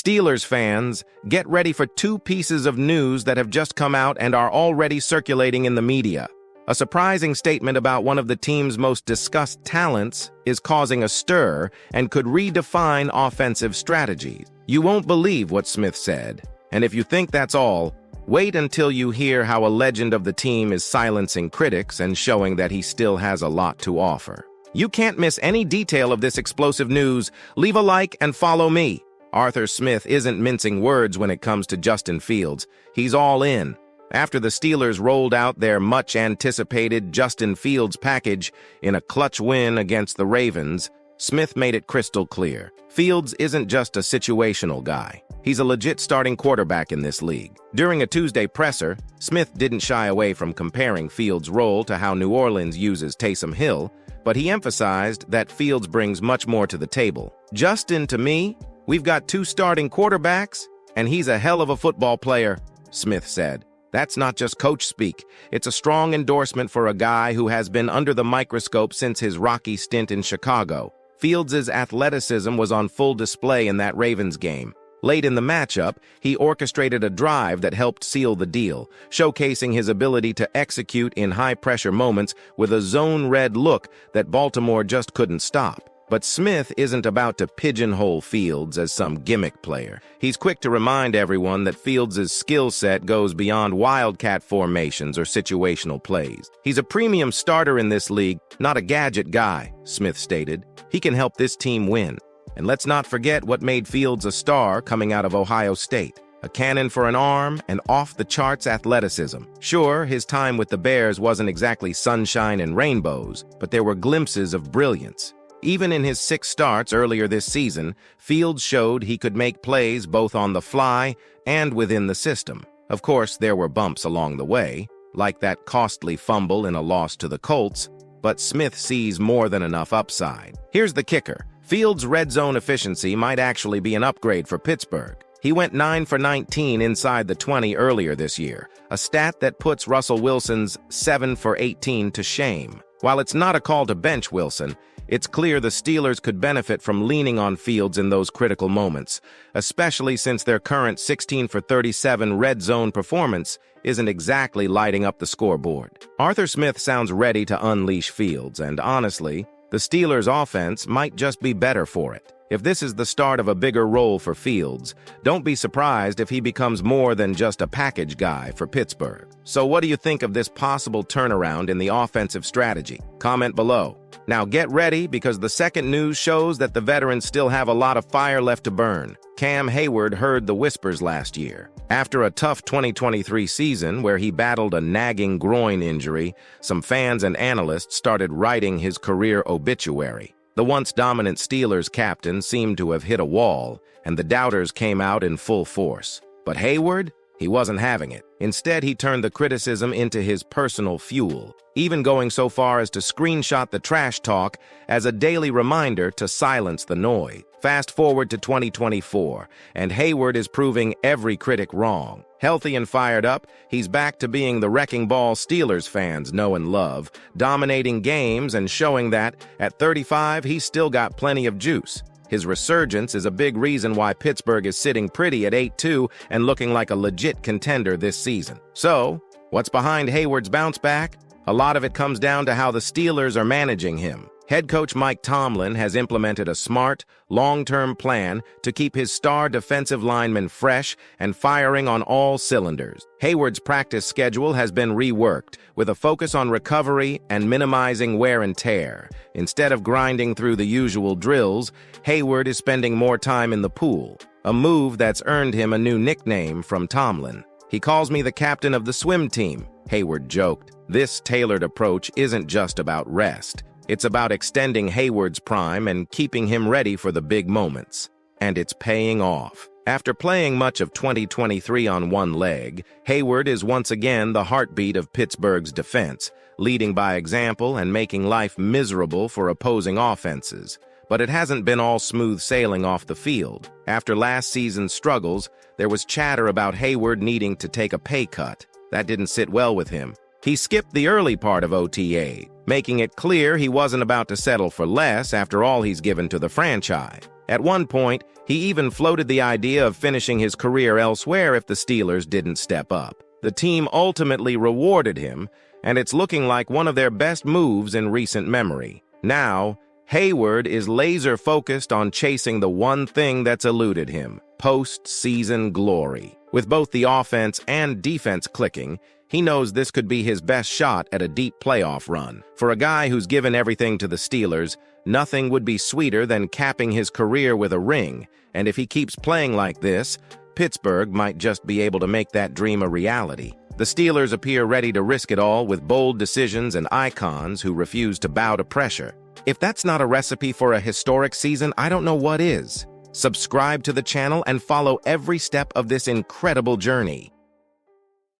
Steelers fans, get ready for two pieces of news that have just come out and are already circulating in the media. A surprising statement about one of the team's most discussed talents is causing a stir and could redefine offensive strategies. You won't believe what Smith said, and if you think that's all, wait until you hear how a legend of the team is silencing critics and showing that he still has a lot to offer. You can't miss any detail of this explosive news. Leave a like and follow me. Arthur Smith isn't mincing words when it comes to Justin Fields. He's all in. After the Steelers rolled out their much-anticipated Justin Fields package in a clutch win against the Ravens, Smith made it crystal clear. Fields isn't just a situational guy. He's a legit starting quarterback in this league. During a Tuesday presser, Smith didn't shy away from comparing Fields' role to how New Orleans uses Taysom Hill, but he emphasized that Fields brings much more to the table. Justin, to me, we've got two starting quarterbacks, and he's a hell of a football player, Smith said. That's not just coach speak. It's a strong endorsement for a guy who has been under the microscope since his rocky stint in Chicago. Fields' athleticism was on full display in that Ravens game. Late in the matchup, he orchestrated a drive that helped seal the deal, showcasing his ability to execute in high-pressure moments with a zone-read look that Baltimore just couldn't stop. But Smith isn't about to pigeonhole Fields as some gimmick player. He's quick to remind everyone that Fields' skill set goes beyond wildcat formations or situational plays. He's a premium starter in this league, not a gadget guy, Smith stated. He can help this team win. And let's not forget what made Fields a star coming out of Ohio State. A cannon for an arm and off-the-charts athleticism. Sure, his time with the Bears wasn't exactly sunshine and rainbows, but there were glimpses of brilliance. Even in his 6 starts earlier this season, Fields showed he could make plays both on the fly and within the system. Of course, there were bumps along the way, like that costly fumble in a loss to the Colts, but Smith sees more than enough upside. Here's the kicker. Fields' red zone efficiency might actually be an upgrade for Pittsburgh. He went 9 for 19 inside the 20 earlier this year, a stat that puts Russell Wilson's 7 for 18 to shame. While it's not a call to bench Wilson, it's clear the Steelers could benefit from leaning on Fields in those critical moments, especially since their current 16 for 37 red zone performance isn't exactly lighting up the scoreboard. Arthur Smith sounds ready to unleash Fields, and honestly, the Steelers' offense might just be better for it. If this is the start of a bigger role for Fields, don't be surprised if he becomes more than just a package guy for Pittsburgh. So what do you think of this possible turnaround in the offensive strategy? Comment below. Now get ready, because the second news shows that the veterans still have a lot of fire left to burn. Heyward heard the whispers last year. After a tough 2023 season where he battled a nagging groin injury, some fans and analysts started writing his career obituary. The once dominant Steelers captain seemed to have hit a wall, and the doubters came out in full force. But Heyward? He wasn't having it. Instead, he turned the criticism into his personal fuel, even going so far as to screenshot the trash talk as a daily reminder to silence the noise. Fast forward to 2024, and Heyward is proving every critic wrong. Healthy and fired up, he's back to being the wrecking ball Steelers fans know and love, dominating games and showing that, at 35, he's still got plenty of juice. His resurgence is a big reason why Pittsburgh is sitting pretty at 8-2 and looking like a legit contender this season. So, what's behind Heyward's bounce back? A lot of it comes down to how the Steelers are managing him. Head coach Mike Tomlin has implemented a smart, long-term plan to keep his star defensive linemen fresh and firing on all cylinders. Heyward's practice schedule has been reworked, with a focus on recovery and minimizing wear and tear. Instead of grinding through the usual drills, Heyward is spending more time in the pool, a move that's earned him a new nickname from Tomlin. "He calls me the captain of the swim team," Heyward joked. This tailored approach isn't just about rest. It's about extending Heyward's prime and keeping him ready for the big moments. And it's paying off. After playing much of 2023 on one leg, Heyward is once again the heartbeat of Pittsburgh's defense, leading by example and making life miserable for opposing offenses. But it hasn't been all smooth sailing off the field. After last season's struggles, there was chatter about Heyward needing to take a pay cut. That didn't sit well with him. He skipped the early part of OTA, making it clear he wasn't about to settle for less after all he's given to the franchise. At one point, he even floated the idea of finishing his career elsewhere if the Steelers didn't step up. The team ultimately rewarded him, and it's looking like one of their best moves in recent memory. Now, Heyward is laser-focused on chasing the one thing that's eluded him: post-season glory. With both the offense and defense clicking, he knows this could be his best shot at a deep playoff run. For a guy who's given everything to the Steelers, nothing would be sweeter than capping his career with a ring, and if he keeps playing like this, Pittsburgh might just be able to make that dream a reality. The Steelers appear ready to risk it all with bold decisions and icons who refuse to bow to pressure. If that's not a recipe for a historic season, I don't know what is. Subscribe to the channel and follow every step of this incredible journey.